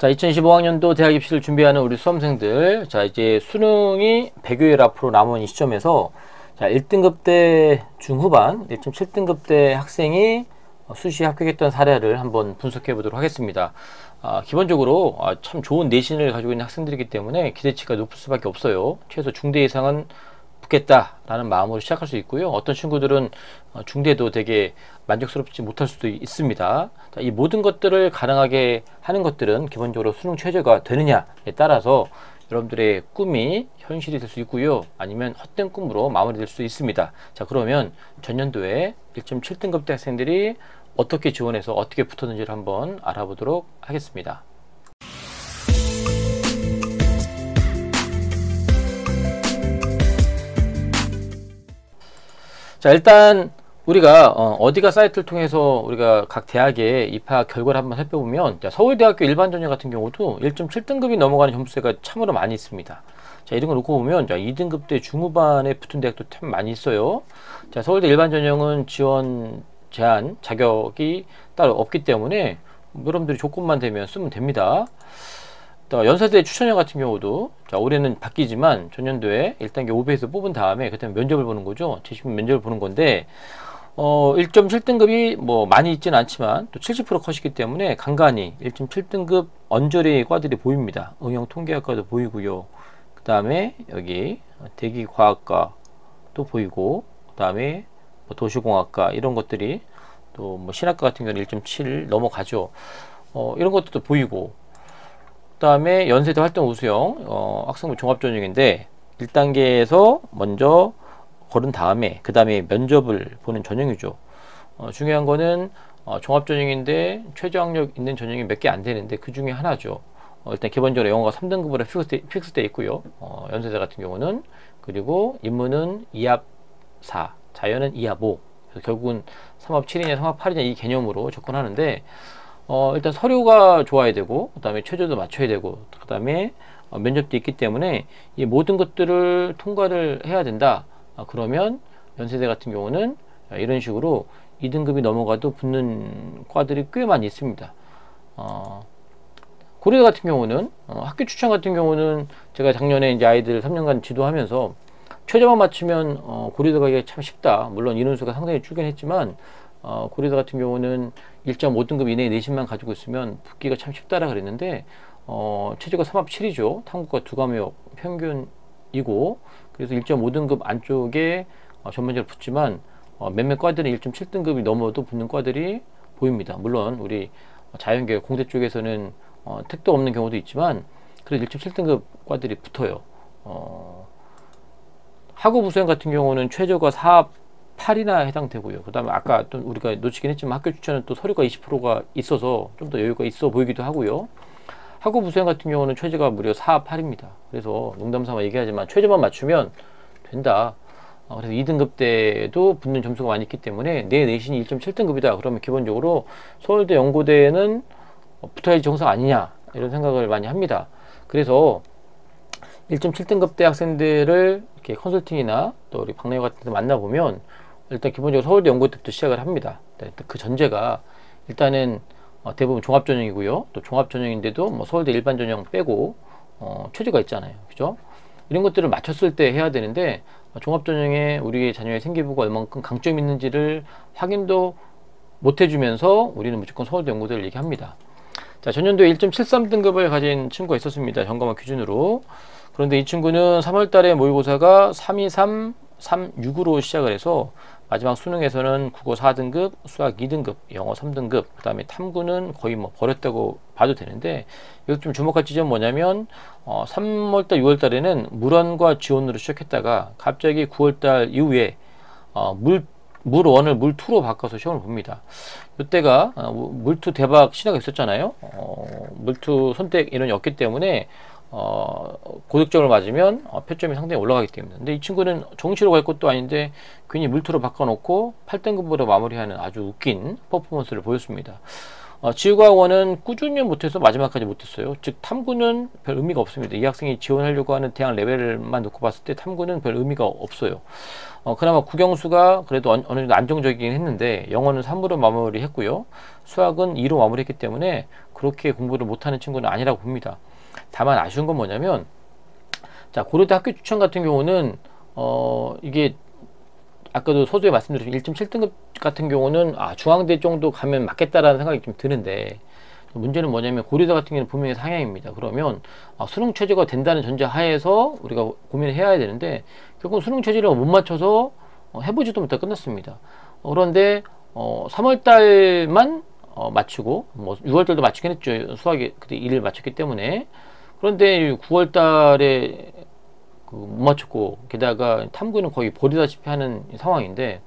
자, 2025학년도 대학 입시를 준비하는 우리 수험생들, 자, 이제 수능이 100여일 앞으로 남은 이 시점에서, 자, 1등급 대 중후반, 1.7등급 대 학생이 수시에 합격했던 사례를 한번 분석해 보도록 하겠습니다. 기본적으로 참 좋은 내신을 가지고 있는 학생들이기 때문에 기대치가 높을 수밖에 없어요. 최소 중대 이상은 붙겠다라는 마음으로 시작할 수 있고요. 어떤 친구들은 중대도 되게 만족스럽지 못할 수도 있습니다. 자, 이 모든 것들을 가능하게 하는 것들은 기본적으로 수능 최저가 되느냐에 따라서 여러분들의 꿈이 현실이 될 수 있고요. 아니면 헛된 꿈으로 마무리될 수 있습니다. 자, 그러면 전년도에 1.7등급 대 학생들이 어떻게 지원해서 어떻게 붙었는지를 한번 알아보도록 하겠습니다. 자, 일단 우리가 어디가 사이트를 통해서 우리가 각 대학의 입학 결과를 한번 살펴보면, 자, 서울대학교 일반전형 같은 경우도 1.7등급이 넘어가는 점수가 참으로 많이 있습니다. 자, 이런 걸 놓고 보면, 자, 2등급 대 중후반에 붙은 대학도 참 많이 있어요. 자, 서울대 일반전형은 지원 제한 자격이 따로 없기 때문에 여러분들이 조건만 되면 쓰면 됩니다. 또 연세대 추천형 같은 경우도, 자, 올해는 바뀌지만 전년도에 1단계 5배에서 뽑은 다음에 그다음에 면접을 보는 거죠. 재심 면접을 보는 건데 1.7등급이 뭐 많이 있지는 않지만 또 70% 컷이기 때문에 간간히 1.7등급 언저리 과들이 보입니다. 응용 통계학과도 보이고요. 그 다음에 여기 대기과학과도 보이고, 그 다음에 뭐 도시공학과 이런 것들이, 또 뭐 신학과 같은 경우는 1.7 넘어가죠. 이런 것들도 보이고, 그 다음에 연세대 활동 우수형 학생부 종합전형인데 1단계에서 먼저 거른 다음에 그 다음에 면접을 보는 전형이죠. 중요한 거는 종합전형인데 최저학력 있는 전형이 몇 개 안 되는데 그 중에 하나죠. 일단 기본적으로 영어가 3등급으로 픽스되어 있고요. 연세대 같은 경우는. 그리고 인문은 2합 4, 자연은 2합 5. 그래서 결국은 3합 7이냐 3합 8이냐 이 개념으로 접근하는데, 일단 서류가 좋아야 되고, 그 다음에 최저도 맞춰야 되고, 그 다음에 면접도 있기 때문에 이 모든 것들을 통과를 해야 된다. 그러면 연세대 같은 경우는 이런 식으로 2등급이 넘어가도 붙는 과들이 꽤 많이 있습니다. 고려대 같은 경우는 학교 추천 같은 경우는 제가 작년에 이제 아이들 3년간 지도하면서 최저만 맞추면 고려대 가기가 참 쉽다. 물론 인원수가 상당히 줄긴 했지만 고려대 같은 경우는 1.5등급 이내의 내신만 가지고 있으면 붙기가 참 쉽다라 그랬는데, 최저가 3합 7이죠. 탐구과 2과목 평균이고, 그래서 1.5등급 안쪽에 전문적으로 붙지만 몇몇 과들은 1.7등급이 넘어도 붙는 과들이 보입니다. 물론 우리 자연계열 공대 쪽에서는 택도 없는 경우도 있지만 그래도 1.7등급 과들이 붙어요. 학업우수형 같은 경우는 최저가 4합 8이나 해당되고요. 그 다음에 아까 또 우리가 놓치긴 했지만 학교 추천은 또 서류가 20%가 있어서 좀 더 여유가 있어 보이기도 하고요. 학업우수형 같은 경우는 최저가 무려 4합 8입니다. 그래서 농담삼아 얘기하지만 최저만 맞추면 된다. 그래서 2등급 때도 붙는 점수가 많이 있기 때문에 내 내신이 1.7등급이다. 그러면 기본적으로 서울대 연고대는 붙어야지 정상 아니냐, 이런 생각을 많이 합니다. 그래서 1.7등급 대 학생들을 이렇게 컨설팅이나 또 우리 박람회 같은 데 만나보면 일단 기본적으로 서울대 연고대 때부터 시작을 합니다. 그 전제가 일단은 대부분 종합전형이고요. 또 종합전형인데도 뭐 서울대 일반전형 빼고 최저가 있잖아요. 그죠? 이런 것들을 맞췄을 때 해야 되는데, 종합전형에 우리 자녀의 생기부가 얼만큼 강점이 있는지를 확인도 못 해주면서 우리는 무조건 서울대 연고대를 얘기합니다. 자, 전년도에 1.73등급을 가진 친구가 있었습니다. 점검학 기준으로. 그런데 이 친구는 3월달에 모의고사가 323, 36으로 시작을 해서 마지막 수능에서는 국어 4등급, 수학 2등급, 영어 3등급, 그 다음에 탐구는 거의 뭐 버렸다고 봐도 되는데, 여기서 좀 주목할 지점은 뭐냐면 3월달, 6월달에는 물원과 지원으로 시작했다가 갑자기 9월달 이후에 물1을 물2로 바꿔서 시험을 봅니다. 이때가 물2 대박 신화가 있었잖아요. 물2 선택 인원이 없기 때문에 고득점을 맞으면 표점이 상당히 올라가기 때문에. 근데 이 친구는 정시로 갈 것도 아닌데 괜히 물2로 바꿔놓고 8등급으로 마무리하는 아주 웃긴 퍼포먼스를 보였습니다. 지구과학원은 꾸준히 못해서 마지막까지 못했어요. 즉 탐구는 별 의미가 없습니다. 이 학생이 지원하려고 하는 대학 레벨만 놓고 봤을 때 탐구는 별 의미가 없어요. 그나마 국영수가 그래도 어느 정도 안정적이긴 했는데 영어는 3으로 마무리했고요. 수학은 2로 마무리했기 때문에 그렇게 공부를 못하는 친구는 아니라고 봅니다. 다만 아쉬운 건 뭐냐면, 자, 고려대 학교 추천 같은 경우는 이게 아까도 서두에 말씀드린 1.7등급 같은 경우는 중앙대 정도 가면 맞겠다라는 생각이 좀 드는데, 문제는 뭐냐면 고려대 같은 경우는 분명히 상향입니다. 그러면 수능 최저가 된다는 전제 하에서 우리가 고민을 해야 되는데, 결국 수능 최저를 못 맞춰서 해보지도 못하고 끝났습니다. 그런데 3월 달만 맞추고, 뭐 6월 달도 맞추긴 했죠. 수학이 그때 일을 맞췄기 때문에. 그런데 9월 달에 못 맞췄고, 게다가 탐구는 거의 버리다시피 하는 상황인데,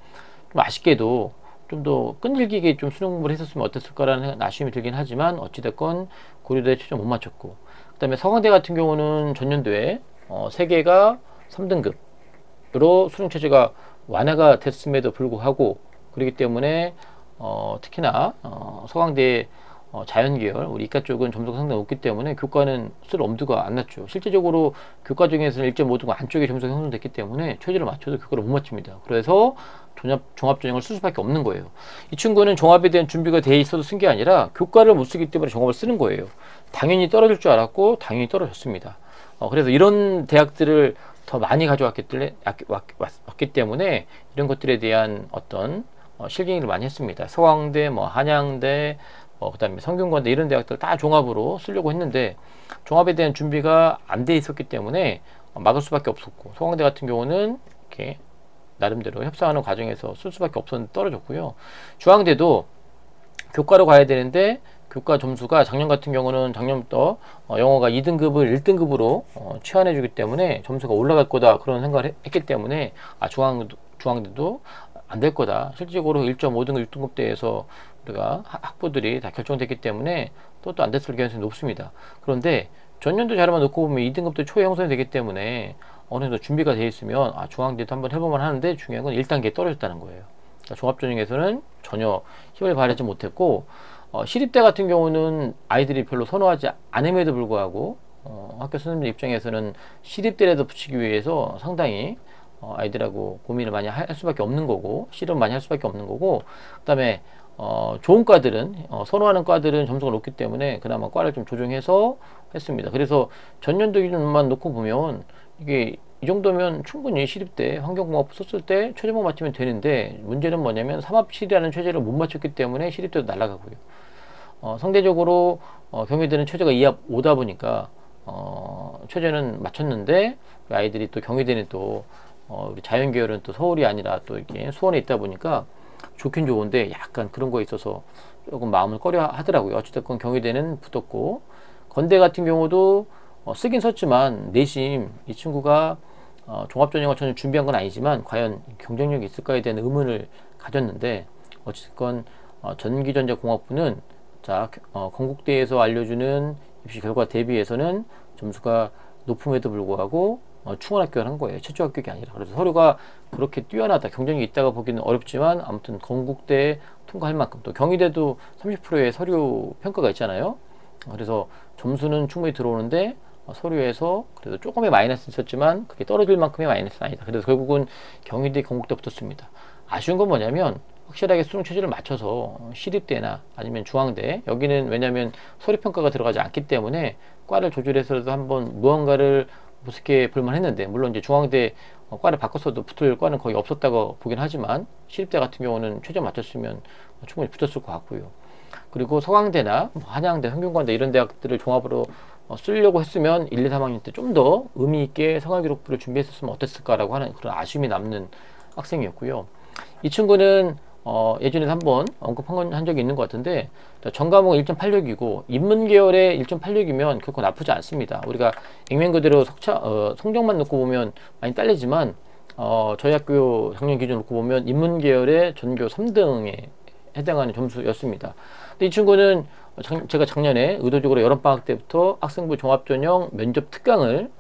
좀 아쉽게도 좀 더 끈질기게 좀 수능 공부를 했었으면 어땠을까라는 아쉬움이 들긴 하지만, 어찌됐건 고려대 최저 못 맞췄고, 그 다음에 서강대 같은 경우는 전년도에 3개가 3등급으로 수능 최저가 완화가 됐음에도 불구하고, 그렇기 때문에 특히나 서강대 자연계열, 우리 이과 쪽은 점수가 상당히 높기 때문에 교과는 쓸 엄두가 안 났죠. 실제적으로 교과 중에서는 1.5등급 안쪽에 점수가 형성됐기 때문에 최저를 맞춰도 교과를 못 맞춥니다. 그래서 종합전형을 쓸 수밖에 없는 거예요. 이 친구는 종합에 대한 준비가 돼 있어도 쓴 게 아니라 교과를 못 쓰기 때문에 종합을 쓰는 거예요. 당연히 떨어질 줄 알았고 당연히 떨어졌습니다. 그래서 이런 대학들을 더 많이 가져왔기 때문에 이런 것들에 대한 어떤 실갱이를 많이 했습니다. 서강대, 한양대, 그 다음에 성균관대 이런 대학들 다 종합으로 쓰려고 했는데, 종합에 대한 준비가 안 돼 있었기 때문에 막을 수밖에 없었고, 서강대 같은 경우는 이렇게 나름대로 협상하는 과정에서 쓸 수밖에 없었는데 떨어졌고요. 중앙대도 교과로 가야 되는데 교과 점수가 작년 같은 경우는 작년부터 영어가 2등급을 1등급으로 취한해 주기 때문에 점수가 올라갈 거다 그런 생각을 했기 때문에 중앙대도 안 될 거다. 실질적으로 1.5등급 6등급 대에서 우리가 학부들이 다 결정됐기 때문에 또 안 됐을 가능성이 높습니다. 그런데 전년도 자료만 놓고 보면 2등급도 초에 형성이 되기 때문에 어느 정도 준비가 되어 있으면 중앙대도 한번 해보면 하는데, 중요한 건 1단계에 떨어졌다는 거예요. 그러니까 종합전형에서는 전혀 힘을 발휘하지 못했고, 시립대 같은 경우는 아이들이 별로 선호하지 않음에도 불구하고 학교 선생님들 입장에서는 시립대라도 붙이기 위해서 상당히 아이들하고 고민을 많이 할 수밖에 없는 거고, 실험 많이 할 수밖에 없는 거고, 그 다음에 좋은 과들은 선호하는 과들은 점수가 높기 때문에 그나마 과를 좀 조정해서 했습니다. 그래서 전년도 기준만 놓고 보면 이게 이 정도면 충분히 시립대 환경공학부 썼을 때 최저만 맞추면 되는데, 문제는 뭐냐면 삼합실이라는 최저를 못 맞췄기 때문에 시립대도 날아가고요. 상대적으로 경희대는 최저가 2합 5다 보니까 최저는 맞췄는데, 아이들이 또 경희대는 또 우리 자연계열은 또 서울이 아니라 또 이렇게 수원에 있다 보니까 좋긴 좋은데 약간 그런 거에 있어서 조금 마음을 꺼려 하더라고요. 어찌됐건 경희대는 붙었고, 건대 같은 경우도 쓰긴 썼지만 내심 이 친구가 종합전형을 전혀 준비한 건 아니지만 과연 경쟁력이 있을까에 대한 의문을 가졌는데, 어쨌든 전기전자공학부는 건국대에서 알려주는 입시 결과 대비해서는 점수가 높음에도 불구하고 충원 합격을 한 거예요. 최저 합격이 아니라. 그래서 서류가 그렇게 뛰어나다, 경쟁이 있다가 보기는 어렵지만 아무튼 건국대에 통과할 만큼, 또 경희대도 30%의 서류 평가가 있잖아요. 그래서 점수는 충분히 들어오는데 서류에서 그래도 조금의 마이너스 있었지만 그게 떨어질 만큼의 마이너스는 아니다. 그래서 결국은 경희대, 건국대 붙었습니다. 아쉬운 건 뭐냐면 확실하게 수능 체제를 맞춰서 시립대나 아니면 중앙대, 여기는 왜냐하면 서류평가가 들어가지 않기 때문에 과를 조절해서라도 한번 무언가를 무섭게 볼만 했는데, 물론 이제 중앙대 과를 바꿨어도 붙을 과는 거의 없었다고 보긴 하지만 시립대 같은 경우는 최저 맞췄으면 충분히 붙었을 것 같고요. 그리고 서강대나 한양대, 성균관대 이런 대학들을 종합으로 쓰려고 했으면 1, 2, 3학년 때 좀 더 의미 있게 생활기록부를 준비했었으면 어땠을까라고 하는 그런 아쉬움이 남는 학생이었고요. 이 친구는 예전에 한번 언급한 적이 있는 것 같은데, 전과목 1.86이고 인문계열에 1.86이면 결코 나쁘지 않습니다. 우리가 액면 그대로 성적만 놓고 보면 많이 딸리지만 저희 학교 작년 기준 놓고 보면 인문계열의 전교 3등에 해당하는 점수였습니다. 근데 이 친구는 제가 작년에 의도적으로 여름방학 때부터 학생부 종합전형 면접 특강을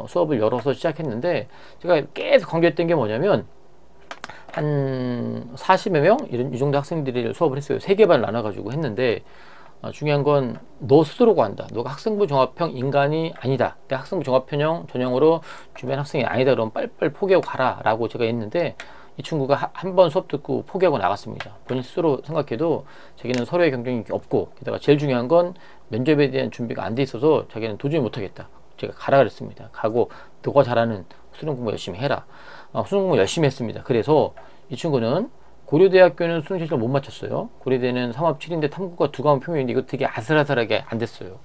수업을 열어서 시작했는데, 제가 계속 강조했던 게 뭐냐면 한 40여 명 이 정도 학생들이 수업을 했어요. 3개 반 나눠가지고 했는데 중요한 건 너 스스로가 한다. 너가 학생부 종합형 인간이 아니다. 내 학생부 종합형 전형으로 주변 학생이 아니다. 그러면 빨리빨리 포기하고 가라 라고 제가 했는데 이 친구가 한 번 수업 듣고 포기하고 나갔습니다. 본인 스스로 생각해도 자기는 서로의 경쟁이 없고 게다가 제일 중요한 건 면접에 대한 준비가 안 돼 있어서 자기는 도저히 못하겠다. 제가 가라 그랬습니다. 가고 너가 잘하는 수능 공부 열심히 해라. 수능 공부 열심히 했습니다. 그래서 이 친구는 고려대학교는 수능 실적을 못 맞췄어요. 고려대는 3합 7인데 탐구가 2과목 평균인데 이거 되게 아슬아슬하게 안 됐어요.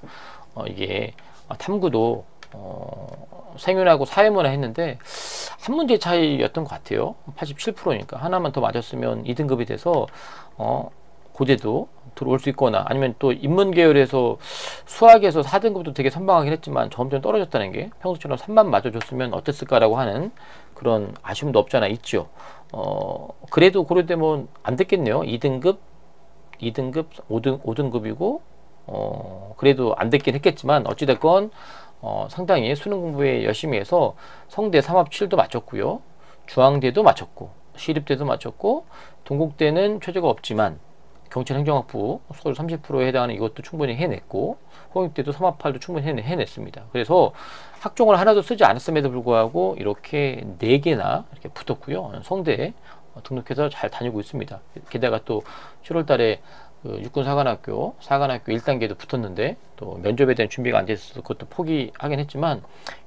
이게 탐구도 생윤하고 사회문화 했는데 한 문제 차이였던 것 같아요. 87%니까 하나만 더 맞았으면 2등급이 돼서 고대도 들어올 수 있거나 아니면 또 인문 계열에서 수학에서 4등급도 되게 선방하긴 했지만 점점 떨어졌다는 게 평소처럼 3만 맞아줬으면 어땠을까라고 하는 그런 아쉬움도 없잖아 있죠. 그래도 고려대 뭐 안 됐겠네요. 2등급 5등급이고 그래도 안 됐긴 했겠지만 어찌됐건 상당히 수능 공부에 열심히 해서 성대 3합 7도 맞췄고요. 중앙대도 맞췄고 시립대도 맞췄고 동국대는 최저가 없지만 경찰행정학부 서울 30%에 해당하는 이것도 충분히 해냈고 홍익대도 3합 8도 충분히 해냈습니다. 그래서 학종을 하나도 쓰지 않았음에도 불구하고 이렇게 4개나 이렇게 붙었고요. 성대에 등록해서 잘 다니고 있습니다. 게다가 또 7월 달에 육군사관학교 1단계도 붙었는데 또 면접에 대한 준비가 안 됐어서 그것도 포기하긴 했지만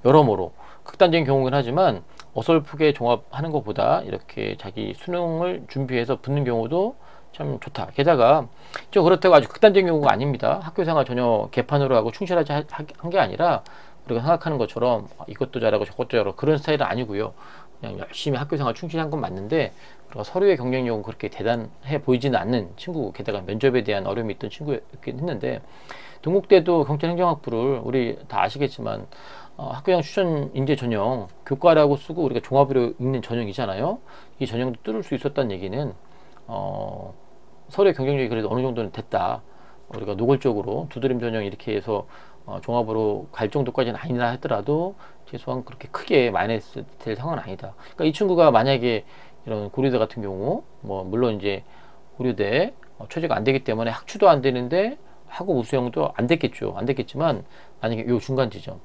여러모로 극단적인 경우긴 하지만 어설프게 종합하는 것보다 이렇게 자기 수능을 준비해서 붙는 경우도 참 좋다. 게다가 좀 그렇다고 아주 극단적인 경우가 아닙니다. 학교생활 전혀 개판으로 하고 충실하지 한 게 아니라 우리가 생각하는 것처럼 이것도 잘하고 저것도 잘하고 그런 스타일은 아니고요. 그냥 열심히 학교생활 충실한 건 맞는데 서류의 경쟁력은 그렇게 대단해 보이지는 않는 친구고 게다가 면접에 대한 어려움이 있던 친구였긴 했는데 동국대도 경찰행정학부를 우리 다 아시겠지만 학교장 추천 인재 전형 교과라고 쓰고 우리가 종합으로 읽는 전형이잖아요. 이 전형도 뚫을 수 있었다는 얘기는 서류의 경쟁력이 그래도 어느 정도는 됐다. 우리가 노골적으로 두드림 전형 이렇게 해서 종합으로 갈 정도까지는 아니라 하더라도 최소한 그렇게 크게 마이너스 될 상황은 아니다. 그러니까 이 친구가 만약에 이런 고려대 같은 경우 뭐 물론 이제 고려대 최저가 안 되기 때문에 학추도 안 되는데 학업 우수형도 안 됐겠죠. 안 됐겠지만 만약에 요 중간 지점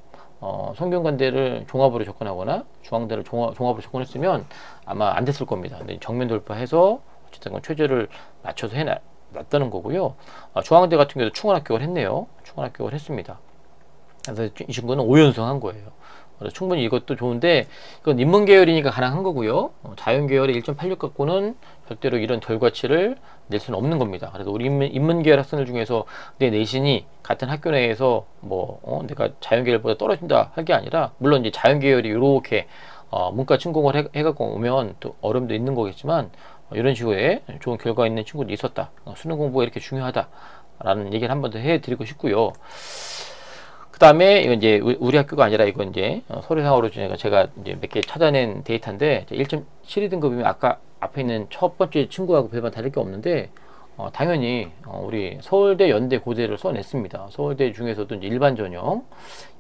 성균관대를 종합으로 접근하거나 중앙대를 종합으로 접근했으면 아마 안 됐을 겁니다. 근데 정면 돌파해서 어쨌든 최저를 맞춰서 해놨다는 거고요. 중앙대 같은 경우도 충원합격을 했네요. 충원합격을 했습니다. 그래서 이 친구는 5연승 한 거예요. 그래서 충분히 이것도 좋은데 이건 인문계열이니까 가능한 거고요. 자연계열의 1.86 갖고는 절대로 이런 결과치를 낼 수는 없는 겁니다. 그래서 우리 인문계열 학생들 중에서 내 내신이 같은 학교 내에서 내가 자연계열보다 떨어진다 할 게 아니라 물론 이제 자연계열이 이렇게 문과 침공을 해갖고 오면 또 어려움도 있는 거겠지만 이런 식의 좋은 결과 있는 친구도 있었다. 수능 공부가 이렇게 중요하다라는 얘기를 한 번 더 해드리고 싶고요. 그 다음에 이건 이제 우리 학교가 아니라 이건 이제 서류상으로 제가 이제 몇 개 찾아낸 데이터인데 1.72등급이면 아까 앞에 있는 첫 번째 친구하고 별반 다를 게 없는데 당연히 우리 서울대, 연대, 고대를 써냈습니다. 서울대 중에서도 이제 일반 전형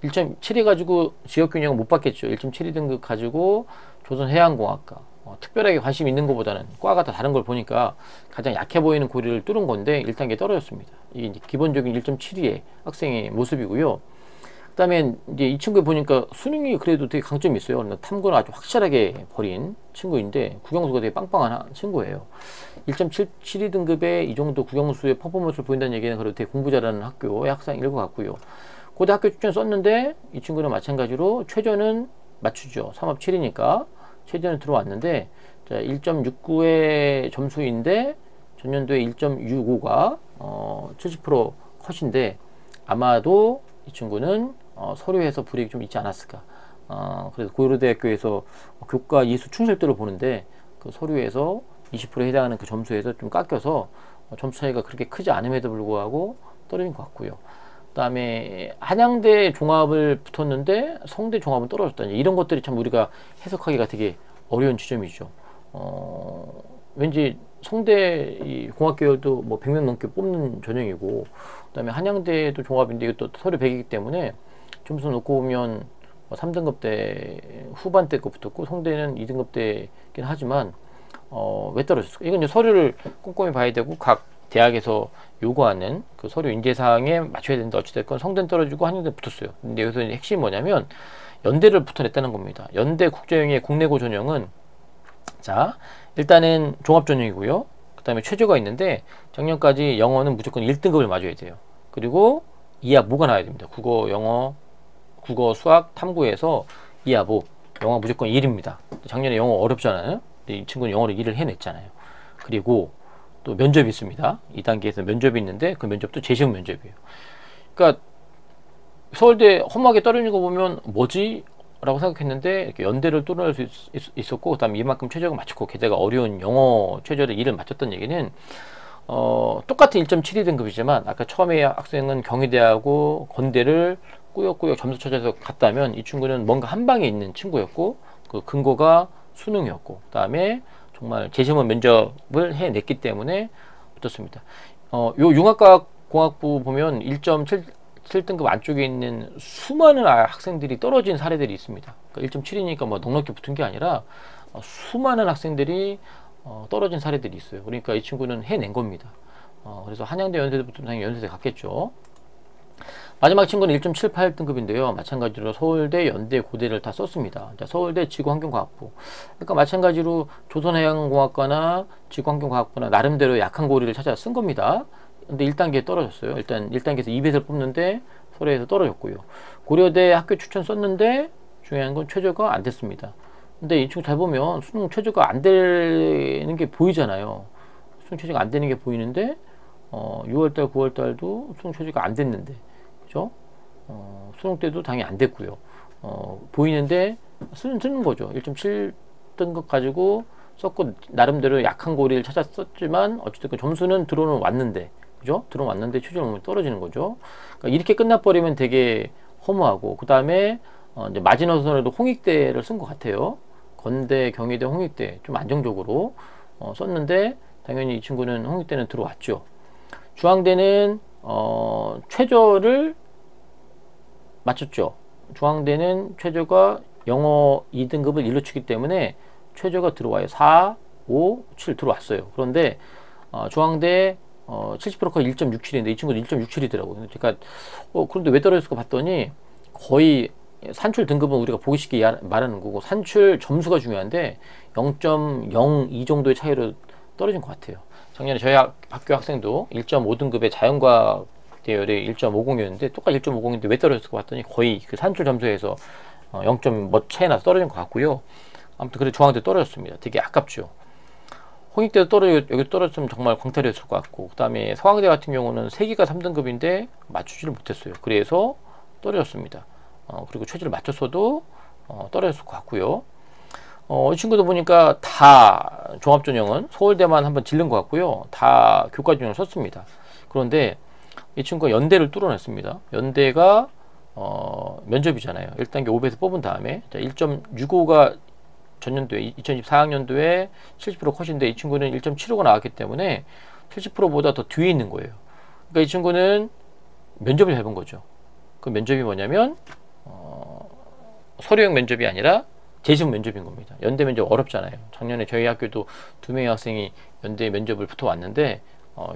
1.7 해가지고 지역균형은 못 받겠죠. 1.72등급 가지고 조선해양공학과 특별하게 관심 있는 것보다는 과가 다 다른 걸 보니까 가장 약해 보이는 고리를 뚫은 건데 1단계 떨어졌습니다. 이게 이제 기본적인 1.72의 학생의 모습이고요. 그 다음에 이제 이 친구 보니까 수능이 그래도 되게 강점이 있어요. 탐구를 아주 확실하게 버린 친구인데 국영수가 되게 빵빵한 친구예요. 1.72등급의 이 정도 국영수의 퍼포먼스를 보인다는 얘기는 그래도 되게 공부 잘하는 학교의 학생일 것 같고요. 고대 학교 추천 썼는데 이 친구는 마찬가지로 최저는 맞추죠. 3합 7이니까 최저는 들어왔는데 1.69의 점수인데 전년도에 1.65가 70% 컷인데 아마도 이 친구는 서류에서 불이익이 좀 있지 않았을까. 그래서 고려대학교에서 교과 이수 충실도를 보는데 그 서류에서 20%에 해당하는 그 점수에서 좀 깎여서 점수 차이가 그렇게 크지 않음에도 불구하고 떨어진 것 같고요. 그 다음에 한양대 종합을 붙었는데 성대 종합은 떨어졌다. 이런 것들이 참 우리가 해석하기가 되게 어려운 지점이죠. 왠지 성대 공학계열도 뭐 100명 넘게 뽑는 전형이고 그 다음에 한양대도 종합인데 이것도 서류 100이기 때문에 점수 놓고 보면 3등급대 후반대 거 붙었고 성대는 2등급대긴 하지만 왜 떨어졌을까? 이건 이제 서류를 꼼꼼히 봐야 되고 각 대학에서 요구하는 그 서류 인재사항에 맞춰야 되는데 어찌됐건 성대는 떨어지고 한양대 붙었어요. 근데 여기서 핵심이 뭐냐면 연대를 붙어냈다는 겁니다. 연대 국제영예 국내고 전형은 자 일단은 종합전형이고요. 그 다음에 최저가 있는데 작년까지 영어는 무조건 1등급을 맞아야 돼요. 그리고 이하모가 나와야 됩니다. 국어, 영어, 국어, 수학, 탐구에서 이하모 영어 무조건 1입니다. 작년에 영어 어렵잖아요. 근데 이 친구는 영어를 1을 해냈잖아요. 그리고 또 면접이 있습니다. 2단계에서 면접이 있는데 그 면접도 재시험 면접이에요. 그러니까 서울대 험하게 떨어지는 거 보면 뭐지? 라고 생각했는데 이렇게 연대를 뚫어낼 수 있었고 그 다음에 이만큼 최저가 맞췄고 게다가 어려운 영어 최저를 1을 맞췄던 얘기는 똑같은 1.72 등급이지만 아까 처음에 학생은 경희대하고 건대를 꾸역꾸역 점수 찾아서 갔다면 이 친구는 뭔가 한 방에 있는 친구였고 그 근거가 수능이었고 그 다음에 정말 재시험 면접을 해냈기 때문에 붙었습니다. 요 융합과학 공학부 보면 1.7등급 안쪽에 있는 수많은 학생들이 떨어진 사례들이 있습니다. 그러니까 1.7이니까 뭐 넉넉히 붙은 게 아니라 수많은 학생들이 떨어진 사례들이 있어요. 그러니까 이 친구는 해낸 겁니다. 그래서 한양대 연세대 붙으면 당연히 연세대 갔겠죠. 마지막 친구는 1.78등급인데요. 마찬가지로 서울대, 연대, 고대를 다 썼습니다. 자, 서울대 지구환경과학부. 그러니까 마찬가지로 조선해양공학과나 지구환경과학부나 나름대로 약한 고리를 찾아 쓴 겁니다. 근데 1단계에 떨어졌어요. 일단 1단계에서 2배를 뽑는데 서울에서 떨어졌고요. 고려대 학교 추천 썼는데 중요한 건 최저가 안 됐습니다. 근데 이 친구 잘 보면 수능 최저가 안 되는 게 보이잖아요. 수능 최저가 안 되는 게 보이는데 6월달, 9월달도 수능 최저가 안 됐는데 그죠? 수능 때도 당연히 안 됐고요. 보이는데 쓰는 거죠. 1.7등급 가지고 썼고 나름대로 약한 고리를 찾았었지만 어쨌든 점수는 들어는 왔는데 그죠? 들어왔는데 최저는 떨어지는 거죠. 그러니까 이렇게 끝나버리면 되게 허무하고 그 다음에 이제 마지노선에도 홍익대를 쓴 것 같아요. 건대, 경희대, 홍익대 좀 안정적으로 썼는데 당연히 이 친구는 홍익대는 들어왔죠. 중앙대는 최저를 맞췄죠. 중앙대는 최저가 영어 2등급을 1로 치기 때문에 최저가 들어와요. 4, 5, 7 들어왔어요. 그런데 중앙대 70%가 1.67인데 이 친구는 1.67이더라고요. 그러니까 그런데 왜 떨어졌을까 봤더니 거의 산출 등급은 우리가 보기 쉽게 말하는 거고 산출 점수가 중요한데 0.02 정도의 차이로 떨어진 것 같아요. 작년에 저희 학교 학생도 1.5등급의 자연과학 대열이 1.50이었는데 똑같이 1.50인데 왜 떨어졌을 것 같더니 거의 그 산출 점수에서 0점 몇 차이 나서 떨어진 것 같고요. 아무튼 그래 중앙대 떨어졌습니다. 되게 아깝죠. 홍익대도 여기 떨어졌으면 정말 광탈이었을 것 같고 그 다음에 서강대 같은 경우는 세기가 3등급인데 맞추지를 못했어요. 그래서 떨어졌습니다. 그리고 최저를 맞췄어도 떨어졌을 것 같고요. 이 친구도 보니까 다 종합전형은 서울대만 한번 질른 것 같고요. 다 교과전형을 썼습니다. 그런데 이 친구가 연대를 뚫어냈습니다. 연대가 면접이잖아요. 1단계 5배에서 뽑은 다음에 1.65가 전년도에 2024학년도에 70% 컷인데 이 친구는 1.75가 나왔기 때문에 70%보다 더 뒤에 있는 거예요. 그러니까 이 친구는 면접을 잘 본 거죠. 그 면접이 뭐냐면 서류형 면접이 아니라 재시험 면접인 겁니다. 연대 면접 어렵잖아요. 작년에 저희 학교도 2명의 학생이 연대 면접을 붙어 왔는데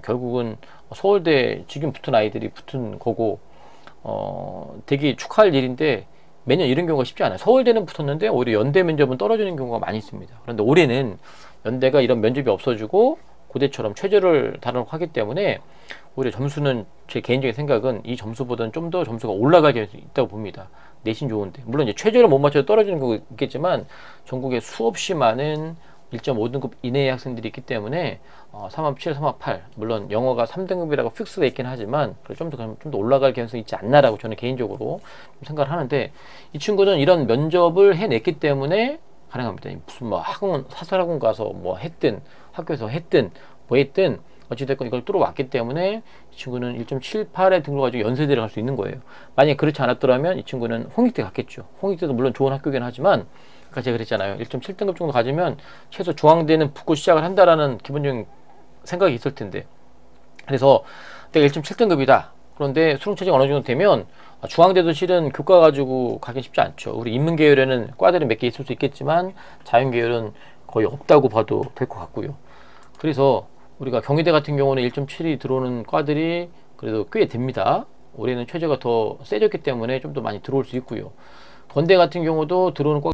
결국은 서울대 지금 붙은 아이들이 붙은 거고 되게 축하할 일인데 매년 이런 경우가 쉽지 않아요. 서울대는 붙었는데 오히려 연대 면접은 떨어지는 경우가 많이 있습니다. 그런데 올해는 연대가 이런 면접이 없어지고 고대처럼 최저를 다루고 하기 때문에 오히려 점수는 제 개인적인 생각은 이 점수보다는 좀 더 점수가 올라갈 수 있다고 봅니다. 내신 좋은데 물론 이제 최저를 못 맞춰서 떨어지는 경우가 있겠지만 전국에 수없이 많은 1.5등급 이내의 학생들이 있기 때문에 3합 7, 3합 8 물론 영어가 3등급이라고 픽스되어 있긴 하지만 좀 더 올라갈 가능성이 있지 않나라고 저는 개인적으로 생각을 하는데 이 친구는 이런 면접을 해냈기 때문에 가능합니다. 무슨 뭐 학원 사설학원 가서 뭐 했든 학교에서 했든 뭐 했든 어찌됐건 이걸 뚫어왔기 때문에 이 친구는 1.78에 등록해가지고 연세대를 갈 수 있는 거예요. 만약에 그렇지 않았더라면 이 친구는 홍익대 갔겠죠. 홍익대도 물론 좋은 학교긴 하지만 아까 제가 그랬잖아요. 1.7등급 정도 가지면 최소 중앙대는 붙고 시작을 한다라는 기본적인 생각이 있을 텐데 그래서 내가 1.7등급이다. 그런데 수능 체제가 어느 정도 되면 중앙대도 실은 교과 가지고 가긴 쉽지 않죠. 우리 인문계열에는 과들이 몇 개 있을 수 있겠지만 자연계열은 거의 없다고 봐도 될 것 같고요. 그래서 우리가 경희대 같은 경우는 1.7이 들어오는 과들이 그래도 꽤 됩니다. 올해는 최저가 더 세졌기 때문에 좀 더 많이 들어올 수 있고요. 건대 같은 경우도 들어오는 과